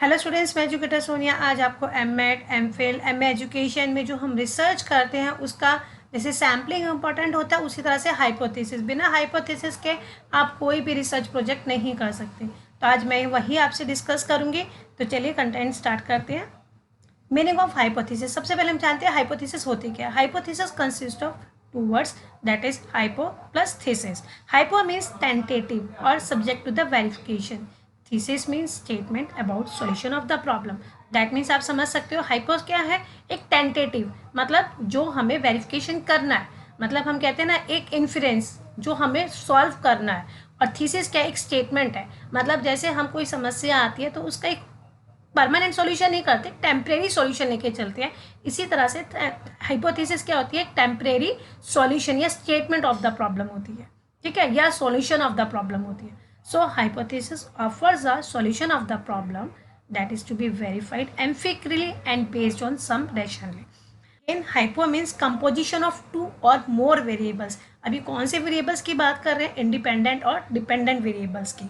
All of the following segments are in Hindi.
हेलो स्टूडेंट्स, मैं एजुकेटर सोनिया। आज आपको एमएड, एमफिल, एमए एजुकेशन में जो हम रिसर्च करते हैं उसका जैसे सैम्पलिंग इम्पोर्टेंट होता है, उसी तरह से हाइपोथेसिस। बिना हाइपोथेसिस के आप कोई भी रिसर्च प्रोजेक्ट नहीं कर सकते। तो आज मैं वही आपसे डिस्कस करूंगी। तो चलिए कंटेंट स्टार्ट करते हैं। Meaning of hypothesis. सबसे पहले हम जानते हैं हाइपोथेसिस होती क्या है। Hypothesis consist of two words, that is hypo plus thesis. Hypo means tentative और subject to the verification. Thesis means statement about solution of the problem. That means आप समझ सकते हो हाइपो क्या है, एक टेंटेटिव, मतलब जो हमें वेरिफिकेशन करना है। मतलब हम कहते हैं ना, एक इन्फ्रेंस जो हमें सॉल्व करना है। और थीसिस क्या, एक स्टेटमेंट है। मतलब जैसे हम कोई समस्या आती है तो उसका एक परमानेंट सॉल्यूशन नहीं करते, टेम्परेरी सॉल्यूशन लेके चलते हैं। इसी तरह से हाइपोथेसिस क्या होती है, टेम्परेरी सॉल्यूशन या स्टेटमेंट ऑफ द प्रॉब्लम होती है, ठीक है, या सॉल्यूशन ऑफ द प्रॉब्लम होती है। So hypothesis offers a solution of the problem that is to be verified empirically and based on some rationale. In hypo means composition of two or more variables. अभी कौन से वेरिएबल्स की बात कर रहे हैं, इंडिपेंडेंट और डिपेंडेंट वेरिएबल्स की।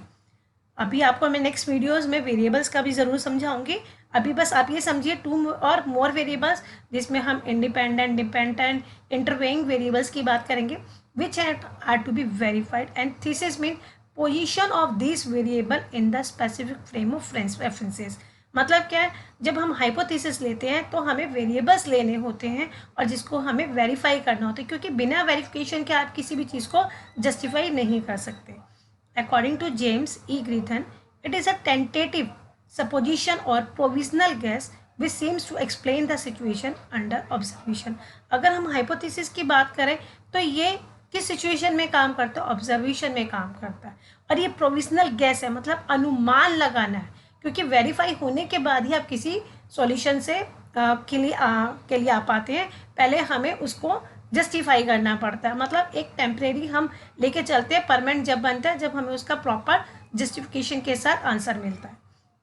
अभी आपको मैं नेक्स्ट वीडियोस में वेरिएबल्स का भी ज़रूर समझाऊंगी। अभी बस आप ये समझिए टू और मोर वेरिएबल्स, जिसमें हम इंडिपेंडेंट, डिपेंडेंट, इंटरवेइंग वेरिएबल्स की बात करेंगे, which are to be verified. And thesis mean position of this variable in the specific frame of references. मतलब क्या है, जब हम हाइपोथेसिस लेते हैं तो हमें वेरिएबल्स लेने होते हैं और जिसको हमें वेरीफाई करना होता है, क्योंकि बिना वेरिफिकेशन के आप किसी भी चीज़ को जस्टिफाई नहीं कर सकते। According to James E. Grethen, it is a tentative supposition or provisional guess which seems to explain the situation under observation. अगर हम hypothesis की बात करें तो ये किस सिचुएशन में काम करता है, ऑब्जर्वेशन में काम करता है। और ये प्रोविजनल गैस है, मतलब अनुमान लगाना है, क्योंकि वेरीफाई होने के बाद ही आप किसी सॉल्यूशन से के लिए आ पाते हैं। पहले हमें उसको जस्टिफाई करना पड़ता है। मतलब एक टेम्परेरी हम लेके चलते हैं, परमानेंट जब बनता है जब हमें उसका प्रॉपर जस्टिफिकेशन के साथ आंसर मिलता है।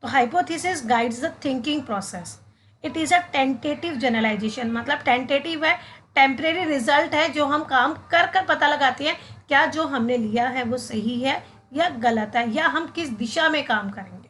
तो hypothesis guides the thinking process. It is a tentative generalization, मतलब टेंटेटिव है, टेम्परेरी रिजल्ट है, जो हम काम कर कर पता लगाते हैं क्या जो हमने लिया है वो सही है या गलत है, या हम किस दिशा में काम करेंगे।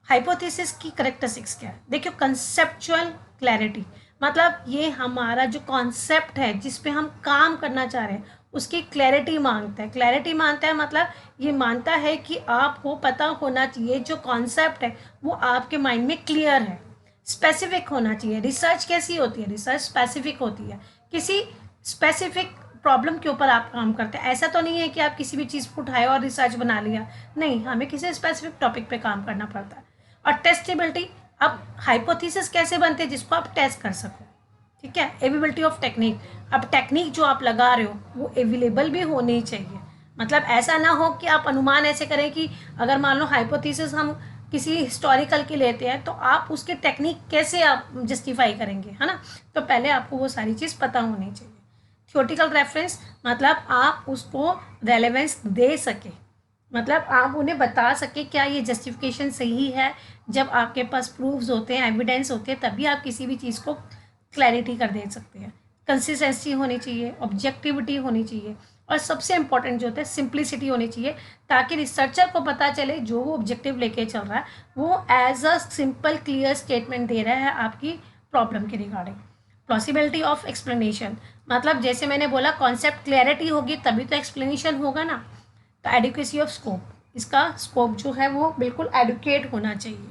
हाइपोथेसिस की करेक्टरिस्टिक्स क्या है, देखियो, कंसेप्चुअल क्लैरिटी, मतलब ये हमारा जो कॉन्सेप्ट है जिस पे हम काम करना चाह रहे हैं उसकी क्लैरिटी मांगता है। क्लैरिटी मांगता है मतलब ये मानता है कि आपको पता होना चाहिए, जो कॉन्सेप्ट है वो आपके माइंड में क्लियर है। स्पेसिफिक होना चाहिए। रिसर्च कैसी होती है, रिसर्च स्पेसिफिक होती है, किसी स्पेसिफिक प्रॉब्लम के ऊपर आप काम करते हैं। ऐसा तो नहीं है कि आप किसी भी चीज़ को उठाए और रिसर्च बना लिया, नहीं, हमें किसी स्पेसिफिक टॉपिक पे काम करना पड़ता है। और टेस्टेबिलिटी, अब हाइपोथेसिस कैसे बनते हैं, जिसको आप टेस्ट कर सको, ठीक है। एवेलेबिलिटी ऑफ टेक्निक, अब टेक्निक जो आप लगा रहे हो वो अवेलेबल भी होनी चाहिए। मतलब ऐसा ना हो कि आप अनुमान ऐसे करें कि अगर मान लो हाइपोथेसिस हम किसी हिस्टोरिकल की लेते हैं तो आप उसकी टेक्निक कैसे आप जस्टिफाई करेंगे, है ना। तो पहले आपको वो सारी चीज़ पता होनी चाहिए। थियोटिकल रेफरेंस, मतलब आप उसको रेलेवेंस दे सके, मतलब आप उन्हें बता सके क्या ये जस्टिफिकेशन सही है। जब आपके पास प्रूफ्स होते हैं, एविडेंस होते हैं, तभी आप किसी भी चीज़ को क्लैरिटी कर दे सकते हैं। कंसिस्टेंसी होनी चाहिए, ऑब्जेक्टिविटी होनी चाहिए, और सबसे इंपॉर्टेंट जो होता है सिंप्लिसिटी होनी चाहिए, ताकि रिसर्चर को पता चले जो वो ऑब्जेक्टिव लेके चल रहा है वो as a simple clear statement दे रहा है आपकी प्रॉब्लम के रिगार्डिंग। प्लॉसिबिलिटी ऑफ एक्सप्लेनेशन, मतलब जैसे मैंने बोला कॉन्सेप्ट क्लैरिटी होगी तभी तो एक्सप्लेनेशन होगा ना। तो एडिक्वेसी ऑफ स्कोप, इसका स्कोप जो है वो बिल्कुल एडुकेट होना चाहिए।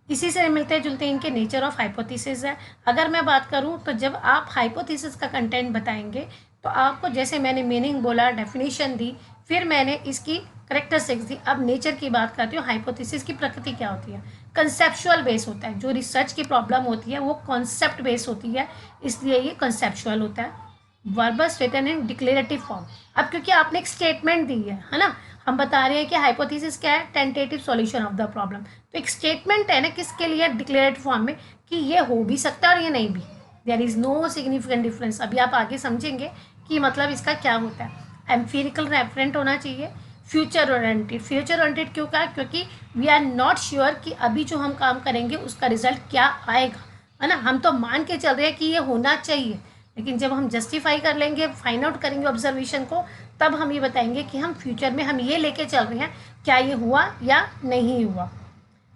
इसी से मिलते जुलते इनके नेचर ऑफ हाइपोथेसिस है। अगर मैं बात करूं तो जब आप हाइपोथेसिस का कंटेंट बताएंगे तो आपको, जैसे मैंने मीनिंग बोला, डेफिनेशन दी, फिर मैंने इसकी करेक्टरिस्टिक्स दी। अब नेचर की बात करती हूँ, हाइपोथेसिस की प्रकृति क्या होती है, कंसेप्चुअल बेस होता है। जो रिसर्च की प्रॉब्लम होती है वो कॉन्सेप्ट बेस होती है, इसलिए ये कंसेप्चुअल होता है। Verbs written in declarative form, अब क्योंकि आपने एक स्टेटमेंट दी है ना, हम बता रहे हैं कि हाइपोथेसिस क्या है, tentative solution of the problem. तो एक स्टेटमेंट है ना, किसके लिए, डिक्लेरेटिव फॉर्म में, कि ये हो भी सकता है और ये नहीं भी। There is no significant difference. अभी आप आगे समझेंगे कि मतलब इसका क्या होता है। एम्पिरिकल रेफरेंट होना चाहिए। फ्यूचर ओरिएंटेड, फ्यूचर ओरिएंटेड क्यों कहा, क्योंकि वी आर नॉट श्योर कि अभी जो हम काम करेंगे उसका रिजल्ट क्या आएगा, है ना। हम तो मान के चल रहे हैं कि ये होना चाहिए, लेकिन जब हम जस्टिफाई कर लेंगे, फाइंड आउट करेंगे ऑब्जर्वेशन को, तब हम ये बताएंगे कि हम फ्यूचर में हम ये लेके चल रहे हैं, क्या ये हुआ या नहीं हुआ।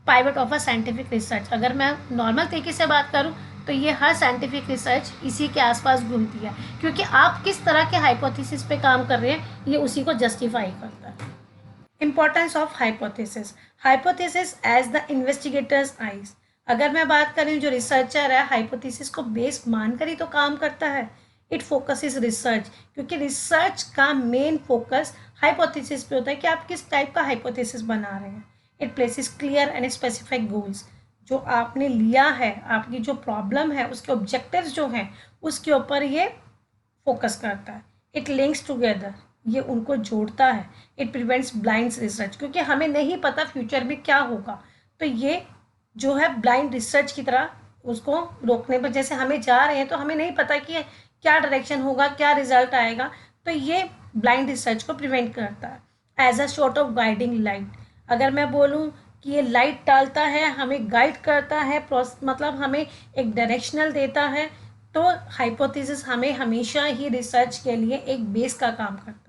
Pivot of a scientific research, अगर मैं नॉर्मल तरीके से बात करूँ तो ये हर साइंटिफिक रिसर्च इसी के आसपास घूमती है, क्योंकि आप किस तरह के हाइपोथेसिस पे काम कर रहे हैं ये उसी को जस्टिफाई करता है। Importance of hypothesis, hypothesis as the investigator's eyes, अगर मैं बात करूँ जो रिसर्चर है हाइपोथेसिस को बेस मानकर ही तो काम करता है। इट फोकस इज रिसर्च, क्योंकि रिसर्च का मेन फोकस हाइपोथेसिस पे होता है कि आप किस टाइप का हाइपोथेसिस बना रहे हैं। It places clear and specific goals, जो आपने लिया है, आपकी जो प्रॉब्लम है उसके ऑब्जेक्टिव्स जो हैं उसके ऊपर ये फोकस करता है। इट लिंक्स टुगेदर, ये उनको जोड़ता है। इट प्रिवेंट्स ब्लाइंड रिसर्च, क्योंकि हमें नहीं पता फ्यूचर में क्या होगा, तो ये जो है ब्लाइंड रिसर्च की तरह उसको रोकने पर, जैसे हमें जा रहे हैं तो हमें नहीं पता कि क्या डायरेक्शन होगा, क्या रिजल्ट आएगा, तो ये ब्लाइंड रिसर्च को प्रिवेंट करता है। As a sort of guiding light, अगर मैं बोलूँ कि ये लाइट डालता है, हमें गाइड करता है, मतलब हमें एक डायरेक्शनल देता है, तो हाइपोथेसिस हमें हमेशा ही रिसर्च के लिए एक बेस का काम करता है।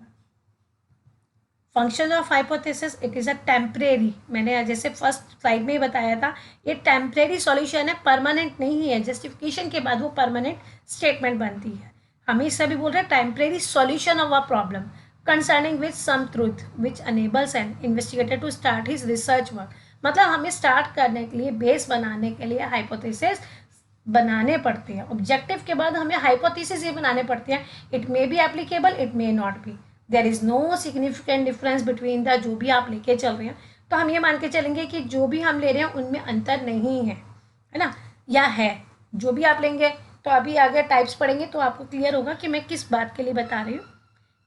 Function of hypothesis, it is a temporary, मैंने जैसे फर्स्ट स्लाइड में ही बताया था, ये टेम्परेरी सॉल्यूशन है, परमानेंट नहीं है। जस्टिफिकेशन के बाद वो परमानेंट स्टेटमेंट बनती है। हम इस सभी बोल रहे हैं temporary solution of a problem concerning with some truth which enables an investigator to start his research work, मतलब हमें स्टार्ट करने के लिए, बेस बनाने के लिए हाइपोथेसिस बनाने पड़ते हैं। ऑब्जेक्टिव के बाद हमें हाइपोथेसिस ये बनाने पड़ते हैं। It may be applicable, it may not be, there is no significant difference between the, जो भी आप लेके चल रहे हैं, तो हम ये मान के चलेंगे कि जो भी हम ले रहे हैं उनमें अंतर नहीं है ना, या है, जो भी आप लेंगे। तो अभी आगे टाइप्स पढ़ेंगे तो आपको क्लियर होगा कि मैं किस बात के लिए बता रही हूँ।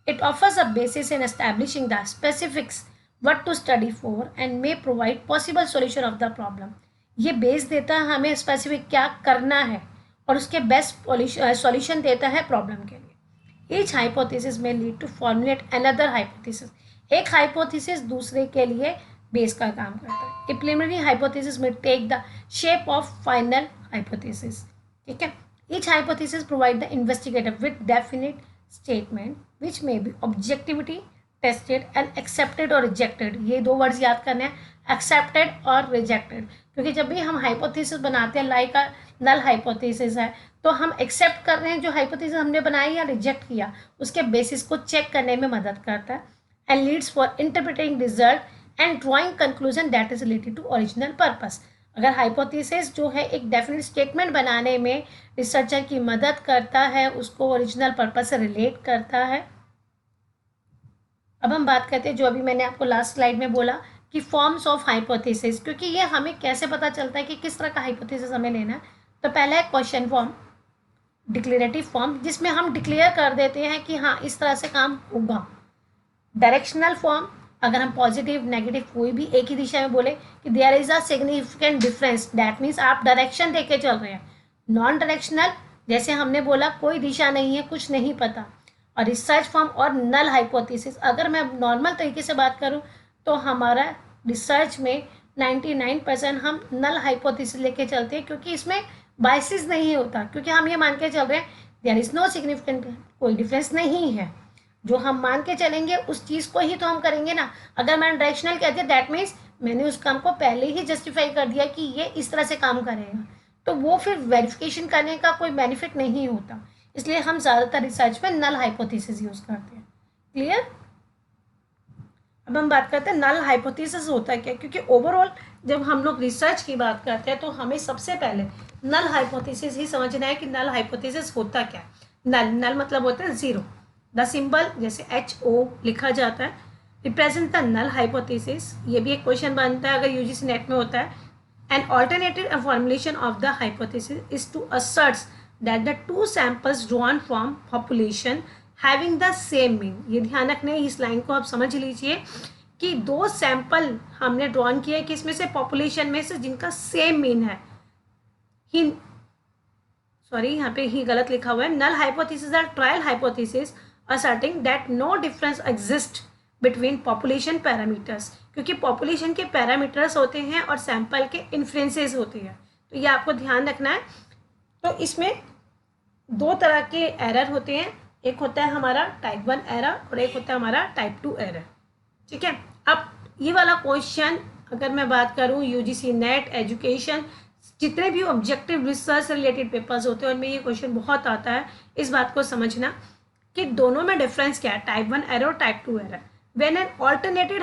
It offers a basis in establishing the specifics what to study for and may provide possible solution of the problem, ये बेस देता है हमें स्पेसिफिक क्या करना है और उसके बेस्ट सॉल्यूशन देता है प्रॉब्लम के लिए। Each hypothesis may lead to formulate another hypothesis, एक हाइपोथेसिस दूसरे के लिए बेस का काम करता है। A preliminary hypothesis may take the shape of final hypothesis, ठीक है। Each hypothesis provide the investigator with definite statement which may be objectivity tested and accepted or rejected, ये दो वर्ड्स याद करने हैं, एक्सेप्टेड और रिजेक्टेड, क्योंकि जब भी हम हाइपोथेसिस बनाते हैं, लाइक का नल हाइपोथेसिस है, तो हम एक्सेप्ट कर रहे हैं जो हाइपोथेसिस हमने बनाई या रिजेक्ट किया, उसके बेसिस को चेक करने में मदद करता है। And leads for interpreting result and drawing conclusion that is related to original purpose, अगर हाइपोथेसिस जो है एक डेफिनेट स्टेटमेंट बनाने में रिसर्चर की मदद करता है, उसको ओरिजिनल पर्पस से रिलेट करता है। अब हम बात करते हैं जो अभी मैंने आपको लास्ट स्लाइड में बोला कि फॉर्म्स ऑफ हाइपोथेसिस, क्योंकि ये हमें कैसे पता चलता है कि किस तरह का हाइपोथेसिस हमें लेना है। तो पहला है क्वेश्चन फॉर्म, डिक्लेरेटिव फॉर्म, जिसमें हम डिक्लेयर कर देते हैं कि हाँ इस तरह से काम होगा। डायरेक्शनल फॉर्म, अगर हम पॉजिटिव नेगेटिव कोई भी एक ही दिशा में बोले कि there is a significant difference, that means आप डायरेक्शन देके चल रहे हैं। नॉन डायरेक्शनल, जैसे हमने बोला कोई दिशा नहीं है, कुछ नहीं पता। और रिसर्च फॉर्म और नल हाइपोथेसिस, अगर मैं नॉर्मल तरीके से बात करूं तो हमारा रिसर्च में 99% हम नल हाइपोथेसिस लेके चलते हैं, क्योंकि इसमें बायसिस नहीं होता, क्योंकि हम ये मान के चल रहे हैं देयर इज नो सिग्निफिकेंट, कोई डिफरेंस नहीं है। जो हम मान के चलेंगे उस चीज़ को ही तो हम करेंगे ना। अगर मैंने डायरेक्शनल कह दिया दैट मीन्स मैंने उस काम को पहले ही जस्टिफाई कर दिया कि ये इस तरह से काम करेगा, तो वो फिर वेरिफिकेशन करने का कोई बेनिफिट नहीं होता। इसलिए हम ज़्यादातर रिसर्च में नल हाइपोथेसिस यूज़ करते हैं। क्लियर। अब हम बात करते हैं नल हाइपोथेसिस होता है क्या, क्योंकि ओवरऑल जब हम लोग रिसर्च की बात करते हैं तो हमें सबसे पहले नल हाइपोथेसिस ही समझना है कि नल हाइपोथेसिस होता क्या है। नल मतलब होता है जीरो। द सिंबल जैसे HO लिखा जाता है रिप्रेजेंट द नल हाइपोथेसिस, ये भी एक क्वेश्चन बनता है अगर UGC नेट में होता है। An alternative formulation of the hypothesis is to asserts that the two samples drawn from population having the same mean, ये ध्यान रखने, इस लाइन को आप समझ लीजिए कि दो सैंपल हमने ड्रॉन किया है किसमें से, पॉपुलेशन में से, जिनका सेम मीन है। ही सॉरी यहाँ पे ही गलत लिखा हुआ है। Null hypothesis or trial hypothesis asserting that no difference exists between population parameters, क्योंकि पॉपुलेशन के पैरामीटर्स होते हैं और सैंपल के इन्फ्लुएंसेस होते हैं, तो ये आपको ध्यान रखना है। तो इसमें दो तरह के एरर होते हैं, एक होता है हमारा टाइप 1 एरर और एक होता है हमारा टाइप 2 एरर। ठीक है, अब ये वाला क्वेश्चन अगर मैं बात करूँ यूजीसी नेट एजुकेशन जितने भी ऑब्जेक्टिव रिसर्च रिलेटेड पेपर्स होते हैं उनमें ये क्वेश्चन बहुत आता है। इस बात को समझना कि दोनों में डिफरेंस क्या है, टाइप 1 एरर और type 2 error. When an alternated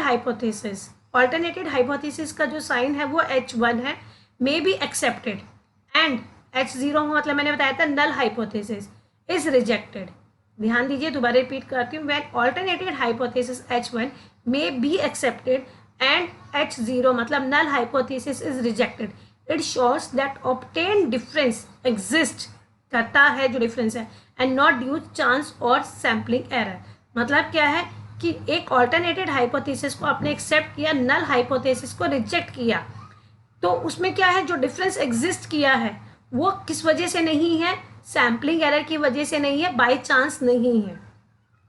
hypothesis का जो साइन है वो H1 है, मे बी एक्सेप्टेड, एंड H0 मतलब मैंने बताया था नल हाइपोथेसिस इज रिजेक्टेड। ध्यान दीजिए, दोबारा रिपीट करती हूँ। When alternated hypothesis H1 may be accepted and H0 मतलब null hypothesis is rejected, it shows that obtain difference exist करता है, जो डिफरेंस है, and not due chance or sampling error. मतलब क्या है कि एक ऑल्टरनेटेड हाइपोथेसिस को आपने एक्सेप्ट किया, नल हाइपोथेसिस को रिजेक्ट किया, तो उसमें क्या है, जो डिफरेंस एग्जिस्ट किया है वो किस वजह से नहीं है, सैम्पलिंग एरर की वजह से नहीं है, बाय चांस नहीं है।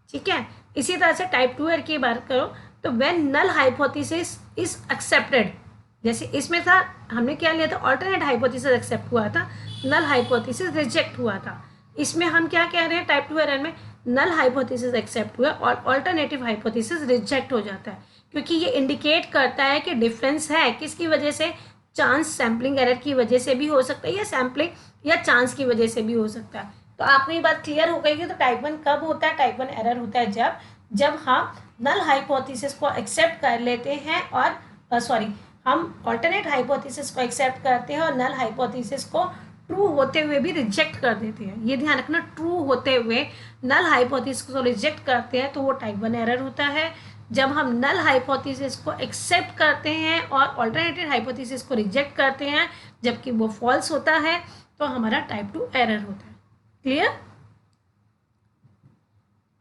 ठीक है, इसी तरह से टाइप 2 एरर की बात करो तो when null hypothesis is accepted, जैसे इसमें था हमने क्या लिया था, ऑल्टरनेट हाइपोथेसिस एक्सेप्ट हुआ था, नल हाइपोथेसिस रिजेक्ट हुआ था। इसमें हम क्या कह रहे हैं, टाइप 2 एरर में नल हाइपोथेसिस एक्सेप्ट हुआ और ऑल्टरनेटिव हाइपोथेसिस रिजेक्ट हो जाता है, क्योंकि ये इंडिकेट करता है कि डिफरेंस है किसकी वजह से, चांस सैम्पलिंग एरर की वजह से भी हो सकता है या सैम्पलिंग या चांस की वजह से भी हो सकता है। तो आपको ये बात क्लियर हो गई कि तो टाइप 1 कब होता है, टाइप 1 एरर होता है जब हम नल हाइपोथेसिस को एक्सेप्ट कर लेते हैं और हम ऑल्टरनेट हाइपोथेसिस को एक्सेप्ट करते हैं और नल हाइपोथेसिस को ट्रू होते हुए भी रिजेक्ट कर देते हैं। ये ध्यान रखना, ट्रू होते हुए नल हाइपोथेसिस को रिजेक्ट करते हैं तो वो टाइप 1 एरर होता है। जब हम नल हाइपोथेसिस को एक्सेप्ट करते हैं और ऑल्टरनेटिव हाइपोथेसिस को रिजेक्ट करते हैं जबकि वो फॉल्स होता है तो हमारा टाइप 2 एरर होता है। क्लियर?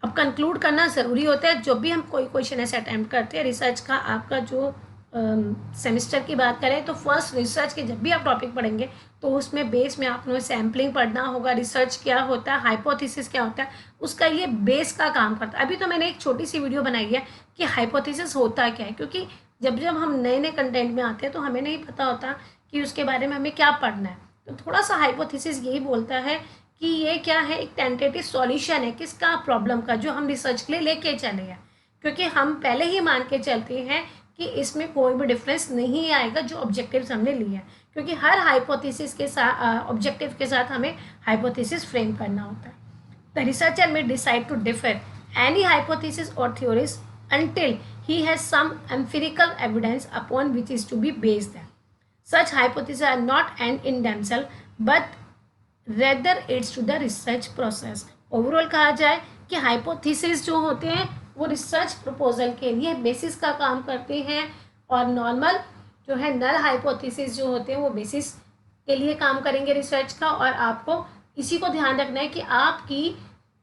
अब कंक्लूड करना ज़रूरी होता है। जब भी हम कोई क्वेश्चन ऐसे अटैम्प्ट करते हैं रिसर्च का, आपका जो सेमेस्टर की बात करें तो फर्स्ट रिसर्च के जब भी आप टॉपिक पढ़ेंगे तो उसमें बेस में आपको सैम्पलिंग पढ़ना होगा, रिसर्च क्या होता है, हाइपोथेसिस क्या होता है, उसका ये बेस का काम करता है। अभी तो मैंने एक छोटी सी वीडियो बनाई है कि हाइपोथेसिस होता क्या है, क्योंकि जब हम नए नए कंटेंट में आते हैं तो हमें नहीं पता होता कि उसके बारे में हमें क्या पढ़ना है। तो थोड़ा सा हाइपोथेसिस यही बोलता है कि ये क्या है, एक टेंटेटिव सॉल्यूशन है किसका, प्रॉब्लम का, जो हम रिसर्च के लिए लेके चले हैं, क्योंकि हम पहले ही मान के चलते हैं कि इसमें कोई भी डिफरेंस नहीं आएगा जो ऑब्जेक्टिव्स हमने लिए हैं, क्योंकि हर हाइपोथेसिस के साथ ऑब्जेक्टिव के साथ हमें हाइपोथेसिस फ्रेम करना होता है। The researcher may decide to differ any hypothesis or theories until he has some empirical evidence upon which is to be based them. Such hypotheses are not end in themselves, but rather aids to the research process. Overall कहा जाए कि हाइपोथेसिस जो होते हैं वो रिसर्च प्रपोजल के लिए बेसिस का काम करते हैं और नॉर्मल जो है नल हाइपोथेसिस जो होते हैं वो बेसिस के लिए काम करेंगे रिसर्च का। और आपको इसी को ध्यान रखना है कि आपकी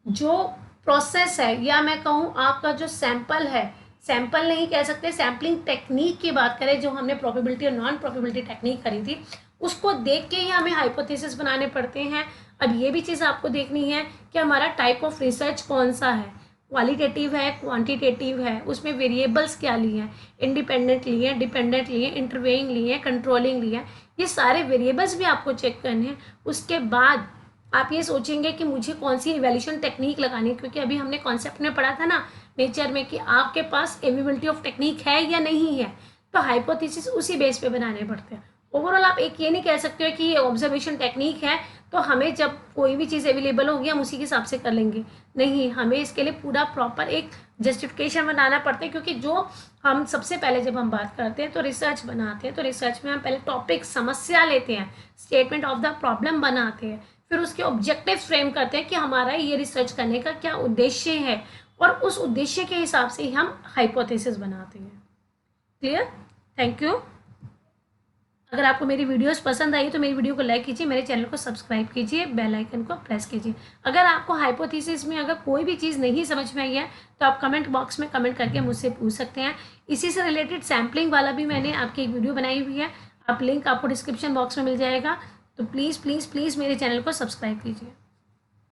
जो प्रोसेस है या मैं कहूँ आपका जो सैंपल है, सैंपल नहीं कह सकते, सैम्पलिंग टेक्निक की बात करें जो हमने प्रोबेबिलिटी और नॉन प्रोबेबिलिटी टेक्निक करी थी, उसको देख के ही हमें हाइपोथेसिस बनाने पड़ते हैं। अब ये भी चीज़ आपको देखनी है कि हमारा टाइप ऑफ रिसर्च कौन सा है, क्वालिटेटिव है, क्वांटिटेटिव है, उसमें वेरिएबल्स क्या लिए हैं, इंडिपेंडेंट लिए हैं, डिपेंडेंट लिए, इंटरवेइंग लिए, कंट्रोलिंग लिए, ये सारे वेरिएबल्स भी आपको चेक करने हैं। उसके बाद आप ये सोचेंगे कि मुझे कौन सी इवैल्यूएशन टेक्निक लगानी है, क्योंकि अभी हमने कॉन्सेप्ट में पढ़ा था ना नेचर में कि आपके पास एवेबिलिटी ऑफ टेक्निक है या नहीं है, तो हाइपोथेसिस उसी बेस पे बनाने पड़ते हैं। ओवरऑल आप एक ये नहीं कह सकते हो कि ये ऑब्जर्वेशन टेक्निक है तो हमें जब कोई भी चीज़ अवेलेबल होगी हम उसी के हिसाब से कर लेंगे, नहीं, हमें इसके लिए पूरा प्रॉपर एक जस्टिफिकेशन बनाना पड़ता है। क्योंकि जो हम सबसे पहले जब हम बात करते हैं तो रिसर्च बनाते हैं तो रिसर्च में हम पहले टॉपिक समस्या लेते हैं, स्टेटमेंट ऑफ द प्रॉब्लम बनाते हैं, फिर उसके ऑब्जेक्टिव फ्रेम करते हैं कि हमारा ये रिसर्च करने का क्या उद्देश्य है और उस उद्देश्य के हिसाब से ही हम हाइपोथेसिस बनाते हैं। क्लियर? Thank you. अगर आपको मेरी वीडियोस पसंद आई तो मेरी वीडियो को लाइक कीजिए, मेरे चैनल को सब्सक्राइब कीजिए, बेल आइकन को प्रेस कीजिए। अगर आपको हाइपोथेसिस में अगर कोई भी चीज़ नहीं समझ में आई है तो आप कमेंट बॉक्स में कमेंट करके मुझसे पूछ सकते हैं। इसी से रिलेटेड सैम्पलिंग वाला भी मैंने आपकी एक वीडियो बनाई हुई है, आप लिंक आपको डिस्क्रिप्शन बॉक्स में मिल जाएगा। तो प्लीज़ प्लीज़ प्लीज़ मेरे चैनल को सब्सक्राइब कीजिए।